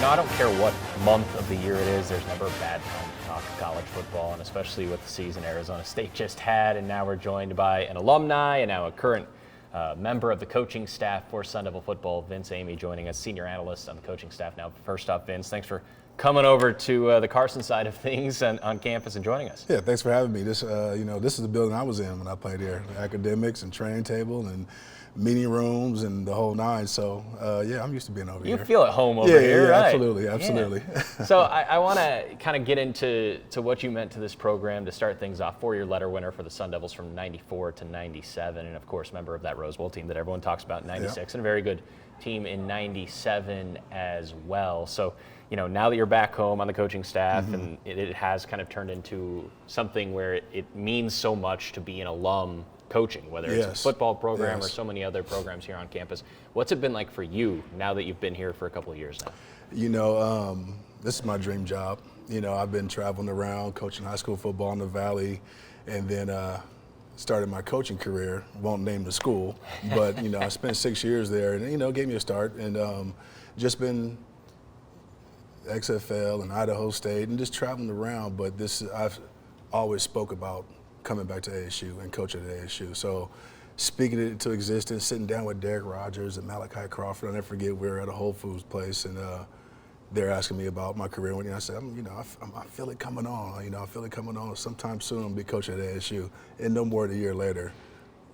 I don't care what month of the year it is, there's never a bad time to talk college football, and especially with the season Arizona State just had, and now we're joined by an alumni and now a current member of the coaching staff for Sun Devil football, Vince Amey, joining us, senior analyst on the coaching staff now. First off, Vince, thanks for coming over to the Carson side of things on campus and joining us. Yeah, thanks for having me. This, this is the building I was in when I played here. The academics and training table and meeting rooms and the whole nine. So, yeah, I'm used to being over here. You feel at home over here, yeah, right? Absolutely. Yeah. So I want to kind of get into what you meant to this program to start things off. 4-year letter winner for the Sun Devils from 94 to 97, and of course, member of that Rose Bowl team that everyone talks about in 96, and a very good team in 97 as well. So, now that you're back home on the coaching staff, and it has kind of turned into something where it means so much to be an alum coaching, whether it's a football program or so many other programs here on campus. What's it been like for you now that you've been here for a couple of years now? This is my dream job. I've been traveling around coaching high school football in the Valley, and then started my coaching career. Won't name the school, but I spent 6 years there, and gave me a start, and just been XFL and Idaho State and just traveling around. But I've always spoke about coming back to ASU and coaching at ASU. So speaking it into existence, sitting down with Derek Rogers and Malachi Crawford. I'll never forget, we were at a Whole Foods place, and they're asking me about my career. And I said, I feel it coming on. I feel it coming on. Sometime soon I'll be coaching at ASU. And no more than a year later,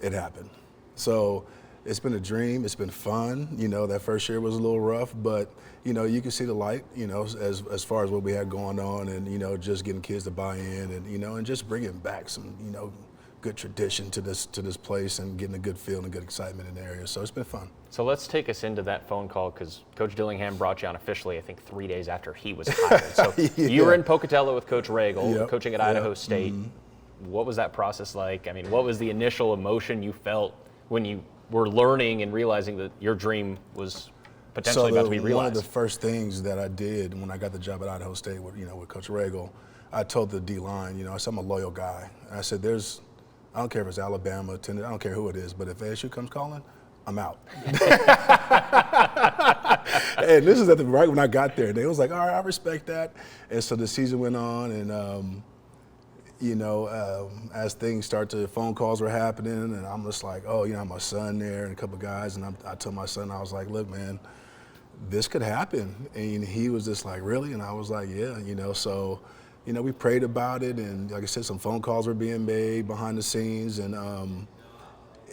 it happened. So it's been a dream. It's been fun. That first year was a little rough, but you can see the light. As far as what we had going on, and just getting kids to buy in, and just bringing back some good tradition to this place, and getting a good feel and good excitement in the area. So it's been fun. So let's take us into that phone call, because Coach Dillingham brought you on officially, I think, 3 days after he was hired. So you were in Pocatello with Coach Regal, coaching at Idaho State. What was that process like? I mean, what was the initial emotion you felt when you were learning and realizing that your dream was potentially about to be realized? One of the first things that I did when I got the job at Idaho State with Coach Regal, I told the D-line, I said, I'm a loyal guy. And I said, I don't care if it's Alabama, Tennessee, I don't care who it is, but if ASU comes calling, I'm out. And this is right when I got there. They was like, all right, I respect that. And so the season went on, and as things phone calls were happening, and I'm just like, my son there and a couple of guys, and I told my son, I was like, look, man, this could happen. And he was just like, really? And I was like, yeah, so, we prayed about it, and like I said, some phone calls were being made behind the scenes, and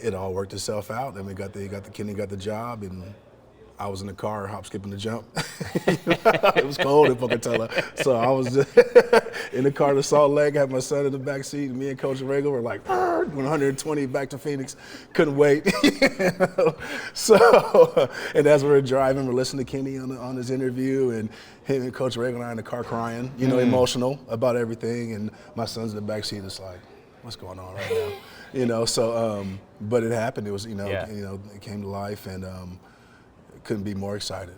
it all worked itself out. Then Kenny got the job, and I was in the car, hop, skip, and the jump. It was cold in Pocatello. So I was just in the car to Salt Lake, had my son in the back seat, and me and Coach Regal were like, 120 back to Phoenix. Couldn't wait. So, and as we were driving, we're listening to Kenny on his interview, and him and Coach Regal and I in the car crying, emotional about everything. And my son's in the back seat, it's like, what's going on right now? So, but it happened. It was, it came to life, and couldn't be more excited.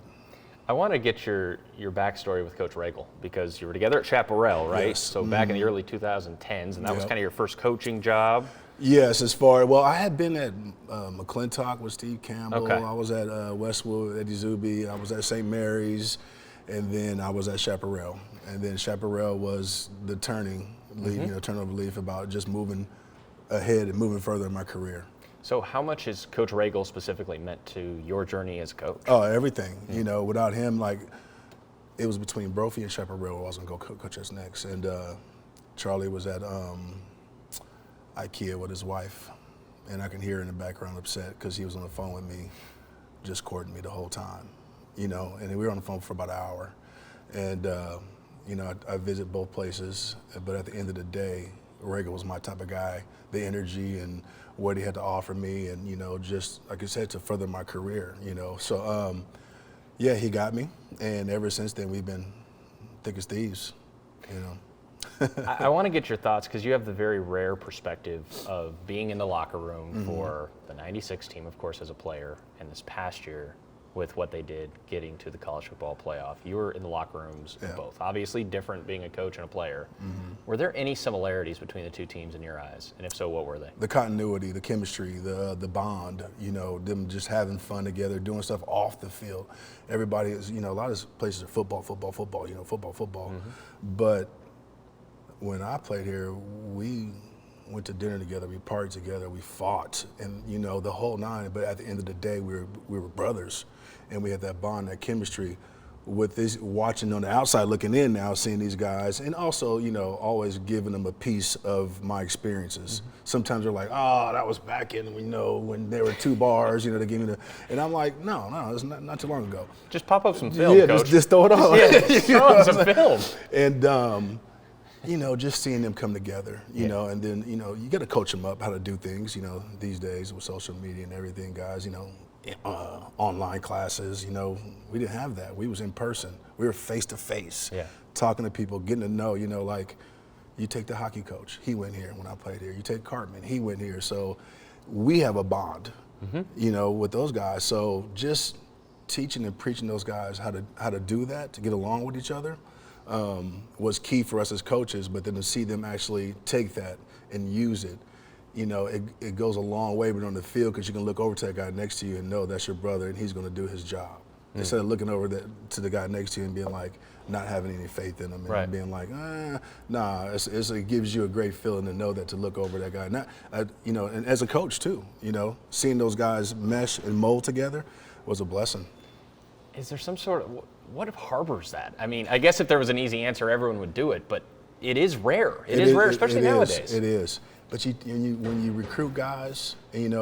I want to get your backstory with Coach Regal, because you were together at Chaparral, right? Yes. So back in the early 2010s, and that was kind of your first coaching job? Yes, I had been at McClintock with Steve Campbell. Okay. I was at Westwood, Eddie Zuby. I was at St. Mary's, and then I was at Chaparral. And then Chaparral was the turnover leaf about just moving ahead and moving further in my career. So how much has Coach Regal specifically meant to your journey as a coach? Oh, everything. Without him, it was between Brophy and Chaparral. I was going to go coach us next. And Charlie was at IKEA with his wife, and I can hear in the background upset because he was on the phone with me, just courting me the whole time, and we were on the phone for about an hour. And, I visit both places, but at the end of the day, Regal was my type of guy, the energy and what he had to offer me, and, just, like I said, to further my career, So, he got me, and ever since then we've been thick as thieves, I want to get your thoughts, because you have the very rare perspective of being in the locker room for the 96 team, of course, as a player, and this past year with what they did getting to the college football playoff. You were in the locker rooms of both. Obviously different being a coach and a player. Were there any similarities between the two teams in your eyes? And if so, what were they? The continuity, the chemistry, the bond, them just having fun together, doing stuff off the field. Everybody is, a lot of places are football, football. But when I played here, we went to dinner together, we partied together, we fought, and the whole nine. But at the end of the day, we were brothers, and we had that bond, that chemistry. With this, watching on the outside, looking in now, seeing these guys, and also always giving them a piece of my experiences. Sometimes they're like, "Oh, that was back in when there were 2 bars," they give me and I'm like, "No, it's not too long ago." Just pop up some film, yeah, coach. Just throw it on. Yeah, throw on some film. And just seeing them come together, and then, you got to coach them up how to do things, these days with social media and everything, guys, online classes, we didn't have that. We was in person. We were face to face, talking to people, getting to know, like you take the hockey coach, he went here when I played here. You take Cartman, he went here. So we have a bond, with those guys. So just teaching and preaching those guys how to do that, to get along with each other, was key for us as coaches. But then to see them actually take that and use it, it goes a long way when on the field, because you can look over to that guy next to you and know that's your brother and he's going to do his job. Instead of looking over to the guy next to you and being like, not having any faith in him and being like, nah, it gives you a great feeling to know that, to look over that guy. Not, and as a coach too, seeing those guys mesh and mold together was a blessing. Is there some sort of, what harbors that? I mean, I guess if there was an easy answer, everyone would do it, but it is rare. It is rare, especially nowadays. It is. But when you recruit guys, and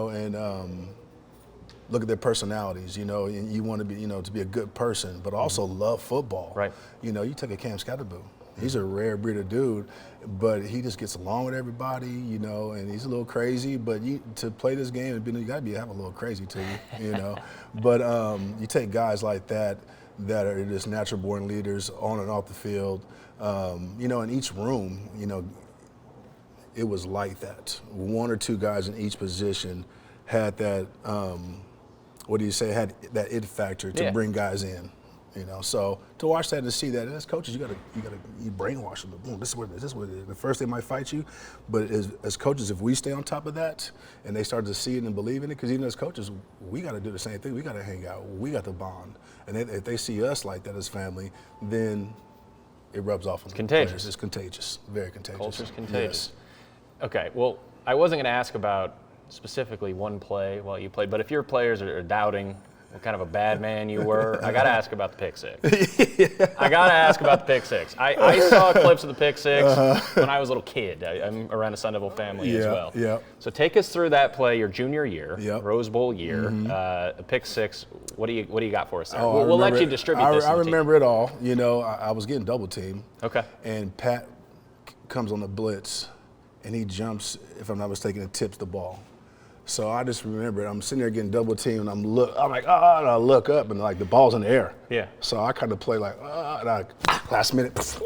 look at their personalities, and you want to be, to be a good person, but also love football. Right. You take a Cam Scatterboo. He's a rare breed of dude, but he just gets along with everybody, and he's a little crazy. But to play this game, you got to have a little crazy to you, But you take guys like that are just natural born leaders on and off the field. In each room, it was like that. 1 or 2 guys in each position had that, had that it factor to bring guys in. So to watch that and to see that, and as coaches, you brainwash them. Boom, this is what it is. At first they might fight you, but as coaches, if we stay on top of that and they start to see it and believe in it, because even as coaches, we got to do the same thing. We got to hang out. We got to bond. And if they see us like that as family, then it rubs off on the players. It's contagious. Very contagious. Culture's contagious. Yes. Okay, well, I wasn't going to ask about specifically one play while you played, but if your players are doubting what kind of a bad man you were, I got to ask about the pick six. I got to ask about the pick six. I saw clips of the pick six when I was a little kid. I'm around a Sun Devil family as well. Yeah. So take us through that play, your junior year, Rose Bowl year, a pick six. What do you got for us there? We'll let you distribute this. I remember it all. I was getting double teamed. Okay. And Pat comes on the blitz, and he jumps, if I'm not mistaken, and tips the ball. So I just remember I'm sitting there getting double teamed, and I'm like, and I look up, and like the ball's in the air. Yeah. So I kind of play like, and I last minute,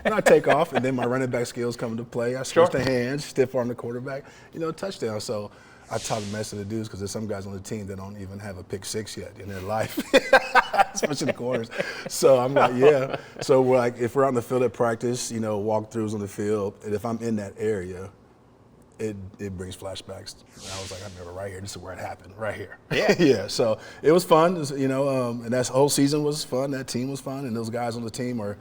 and I take off, and then my running back skills come into play. I switch the hands, stiff arm the quarterback, touchdown. So I talk mess to the dudes, because there's some guys on the team that don't even have a pick six yet in their life, especially the corners. So I'm like, yeah. So we're like, if we're on the field at practice, walkthroughs on the field, and if I'm in that area, it brings flashbacks. And I was like, I remember right here. This is where it happened, right here. Yeah. Yeah. So it was fun, and that whole season was fun. That team was fun, and those guys on the team are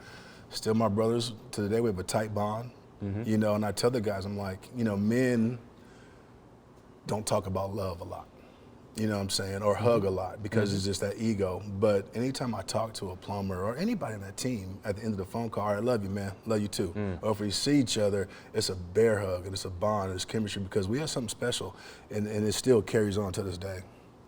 still my brothers to today. We have a tight bond, and I tell the guys, I'm like, men don't talk about love a lot, you know what I'm saying, or hug a lot, because it's just that ego. But anytime I talk to a plumber or anybody on that team, at the end of the phone call, I love you, man, love you too. Or if we see each other, it's a bear hug, and it's a bond, it's chemistry, because we have something special, and it still carries on to this day.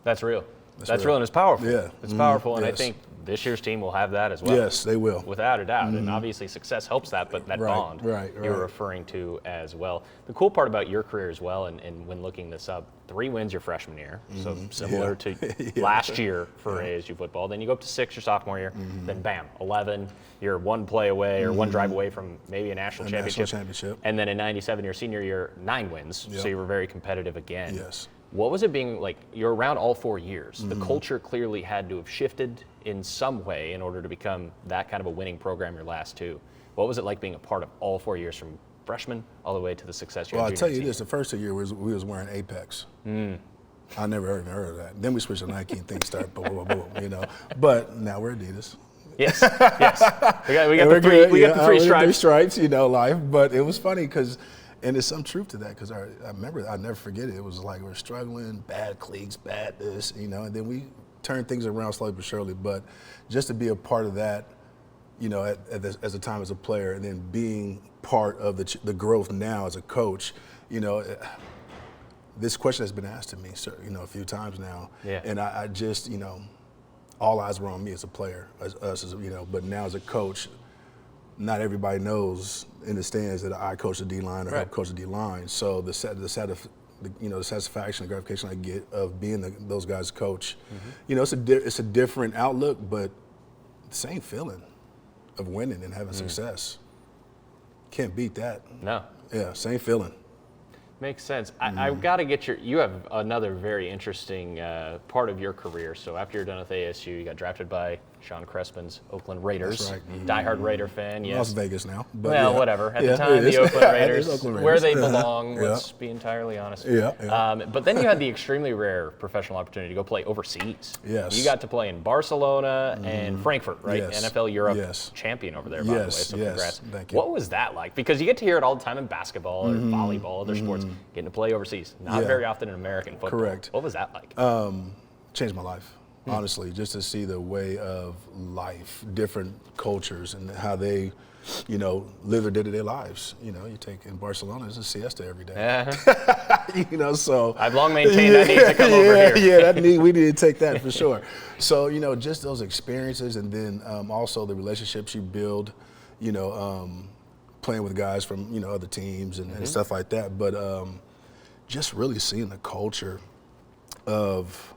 That's real. That's real, and it's powerful. Yeah. It's powerful, and I think this year's team will have that as well. Yes, they will. Without a doubt. And obviously success helps that, but that bond you're referring to as well. The cool part about your career as well, and when looking this up, 3 wins your freshman year, so similar to last year for ASU football. Then you go up to 6 your sophomore year, then bam, 11. You're 1 play away or 1 drive away from maybe a national championship. National championship. And then in 97, your senior year, 9 wins, so you were very competitive again. Yes. What was it being like? You're around all 4 years. The culture clearly had to have shifted in some way in order to become that kind of a winning program your last 2. What was it like being a part of all 4 years from freshman all the way to the success you had? Well, I'll tell you this, the first 2 years we was wearing Apex. I never even heard of that. Then we switched to Nike and things started boom, boom, boom, you know. But now we're Adidas. Yes, yes. We got the three stripes. 3 stripes, you know, life. But it was funny because, and there's some truth to that because I remember, I'll never forget it. It was like we're struggling, bad cleats, bad this, you know, and then we turned things around slowly but surely. But just to be a part of that, you know, as a time as a player, and then being part of the growth now as a coach, you know, this question has been asked to me, you know, a few times now. Yeah. And I just, you know, all eyes were on me as a player, as you know, but now as a coach, not everybody knows in the stands that I coach the D-line or help coach the D-line. So the satisfaction and gratification I get of being those guys' coach, you know, it's a different outlook, but the same feeling of winning and having success. Can't beat that. No. Yeah, same feeling. Makes sense. I've got to get you have another very interesting part of your career. So after you're done with ASU, you got drafted by Sean Crespin's Oakland Raiders. That's right. Diehard Raider fan, yes. Las Vegas now. But well, whatever. At the time, the Oakland Raiders, Oakland Raiders, where they belong, let's be entirely honest. But then you had the extremely rare professional opportunity to go play overseas. Yes. You got to play in Barcelona and Frankfurt, right? Yes. NFL Europe Yes. champion over there, by the way. So congrats. Thank you. What was that like? Because you get to hear it all the time in basketball or volleyball, other sports, getting to play overseas. Not very often in American football. Correct. What was that like? Changed my life, honestly, just to see the way of life, different cultures, and how they, you know, live their day-to-day lives. You know, you take in Barcelona, it's a siesta every day. You know, so I've long maintained I need to come over here. We need to take that for sure. So, you know, just those experiences, and then also the relationships you build, you know, playing with guys from, you know, other teams and stuff like that. But just really seeing the culture of,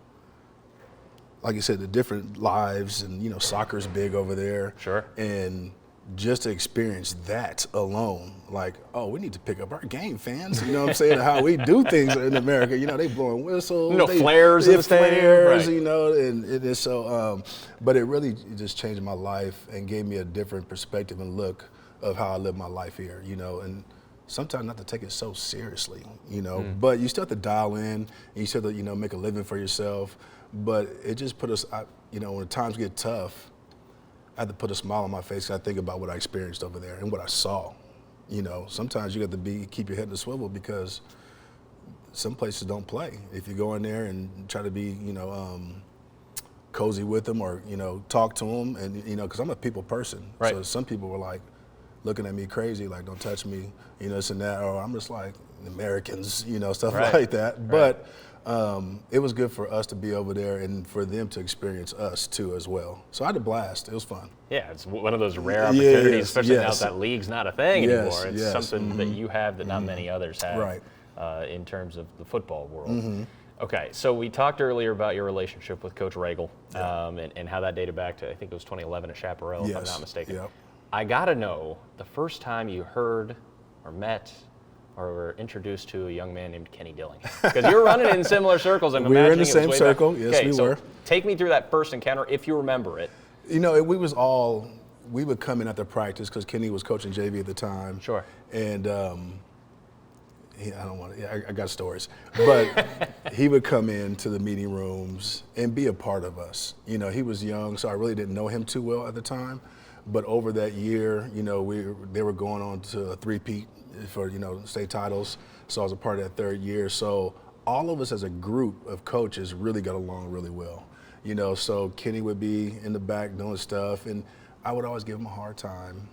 like you said, the different lives, and, you know, soccer's big over there. Sure. And just to experience that alone, like, oh, we need to pick up our game, fans. You know what I'm saying? How we do things in America. You know, they blowing whistles. You know, flares in the stadium. Right. You know, and it is so, but it really just changed my life and gave me a different perspective and look of how I live my life here, you know, and sometimes not to take it so seriously, you know, but you still have to dial in, and you still have to, you know, make a living for yourself. But it just put us, you know, when times get tough, I have to put a smile on my face, 'cause I think about what I experienced over there and what I saw. You know, sometimes you have to keep your head in the swivel, because some places don't play. If you go in there and try to be, you know, cozy with them, or, you know, talk to them, and, you know, because I'm a people person. Right. So some people were like looking at me crazy, like, don't touch me, you know, this and that, or I'm just like, Americans, you know, stuff like that. But it was good for us to be over there and for them to experience us too as well. So I had a blast. It was fun. Yeah, it's one of those rare opportunities, especially now yes. that league's not a thing anymore. It's yes. something that you have that not many others have, Right. In terms of the football world. Okay, so we talked earlier about your relationship with Coach Regal, and how that dated back to, I think it was 2011 at Chaparral, if I'm not mistaken. Yep. I gotta know the first time you heard or met or were introduced to a young man named Kenny Dillingham, because you were running in similar circles. I'm we were in the same way circle. Back. Yes, okay, we so were. Take me through that first encounter, if you remember it. You know, we would come in after practice, because Kenny was coaching JV at the time. Sure. And I got stories, but he would come into the meeting rooms and be a part of us. You know, he was young, so I really didn't know him too well at the time. But over that year, you know, they were going on to a three-peat for, you know, state titles. So I was a part of that third year. So all of us as a group of coaches really got along really well. You know, so Kenny would be in the back doing stuff, and I would always give him a hard time,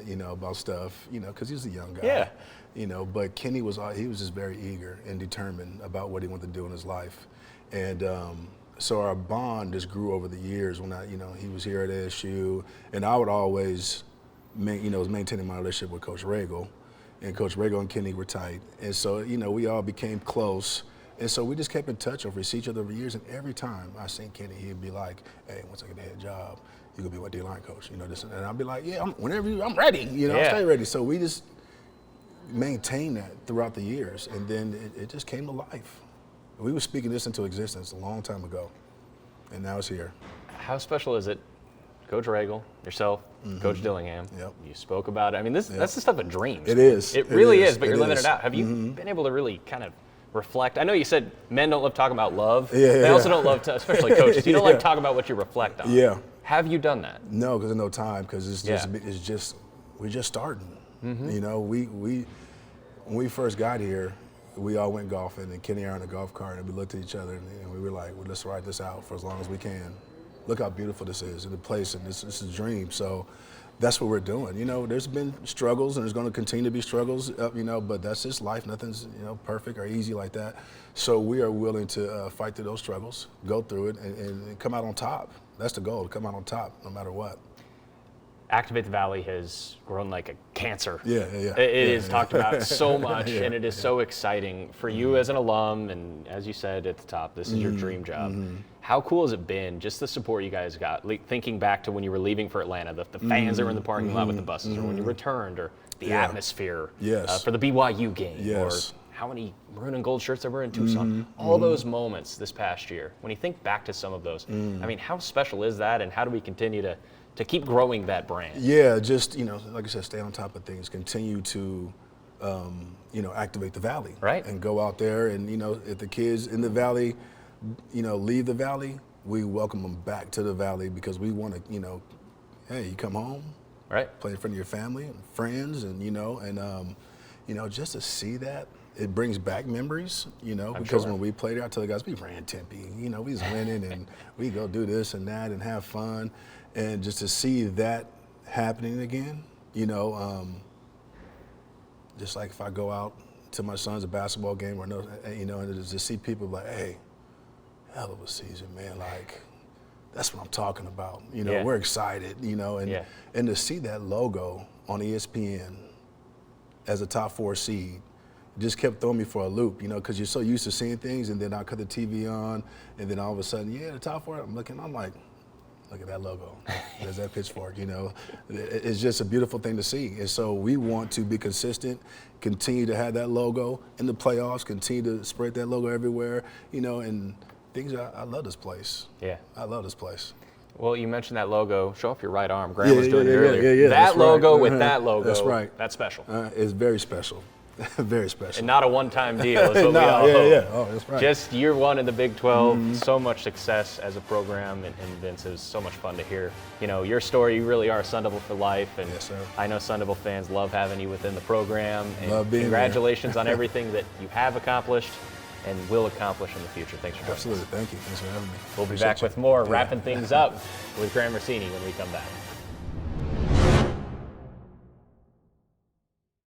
you know, about stuff, you know, because he was a young guy. Yeah. You know, but Kenny was just very eager and determined about what he wanted to do in his life. And so our bond just grew over the years when he was here at ASU, and I would always, was maintaining my relationship with Coach Regal, and Coach Regal and Kenny were tight. And so, you know, we all became close. And so we just kept in touch over each other over years, and every time I seen Kenny, he'd be like, hey, once I get the head job, you're gonna be my D-line coach, you know, this and I'd be like, yeah, I'm ready, you know, stay ready. So we just maintained that throughout the years, and then it just came to life. We were speaking this into existence a long time ago, and now it's here. How special is it, Coach Regal, yourself, Coach Dillingham? Yep. You spoke about it. I mean, that's the stuff of dreams. It is. It really is, but It you're living is. it out. Have you been able to really kind of reflect? I know you said men don't love talking about love. Yeah, They also don't love to, especially coaches. You don't like Yeah. talking about what you reflect on. Yeah. Have you done that? No, because there's no time. Because Yeah. we're just starting. You know, we when we first got here, we all went golfing, and Kenny and I in a golf cart, and we looked at each other, and we were like, well, let's ride this out for as long as we can. Look how beautiful this is, and the place, and this is a dream. So that's what we're doing. You know, there's been struggles, and there's going to continue to be struggles, you know, but that's just life. Nothing's, you know, perfect or easy like that. So we are willing to fight through those struggles, go through it, and come out on top. That's the goal, to come out on top no matter what. Activate the Valley has grown like a cancer. Yeah. It is talked about so much, and it is so exciting for you as an alum, and as you said at the top, this is your dream job. How cool has it been, just the support you guys got, thinking back to when you were leaving for Atlanta, the fans that were in the parking lot with the buses, or when you returned, or the atmosphere for the BYU game, Yes. or how many maroon and gold shirts there were in Tucson. All those moments this past year, when you think back to some of those, I mean, how special is that, and how do we continue to keep growing that brand? Yeah, just, you know, like I said, stay on top of things, continue to, you know, activate the Valley. Right. And go out there, and, you know, if the kids in the Valley, you know, leave the Valley, we welcome them back to the Valley, because we want to, you know, hey, you come home, Right. play in front of your family and friends, and, you know, just to see that, it brings back memories, you know, because when we played there, I tell the guys, we ran Tempe, you know, we was winning, and we go do this and that and have fun. And just to see that happening again, you know, just like if I go out to my son's basketball game, or no, you know, and just see people like, hey, hell of a season, man. Like, that's what I'm talking about. You know, we're excited, you know, and to see that logo on ESPN as a top 4 seed just kept throwing me for a loop, you know, because you're so used to seeing things, and then I cut the TV on, and then all of a sudden, the top 4, I'm like, look at that logo. There's that pitchfork, you know. It's just a beautiful thing to see. And so we want to be consistent, continue to have that logo in the playoffs, continue to spread that logo everywhere, you know, and things. I love this place. Yeah. I love this place. Well, you mentioned that logo. Show off your right arm. Graham was doing it Yeah, earlier. That that's logo right. with that logo. That's right. That's special. It's very special. Very special. And not a one-time deal is what we No, all hope. yeah. Oh, that's right. Just year one in the Big 12, so much success as a program, and Vince, it was so much fun to hear. You know, your story, you really are Sun Devil for life, and Yes, sir. I know Sun Devil fans love having you within the program. And Love being congratulations on everything that you have accomplished and will accomplish in the future. Thanks for joining Absolutely. us. Thank you. Thanks for having me. We'll be Appreciate back you. with more, wrapping things up with Graham Rossini when we come back.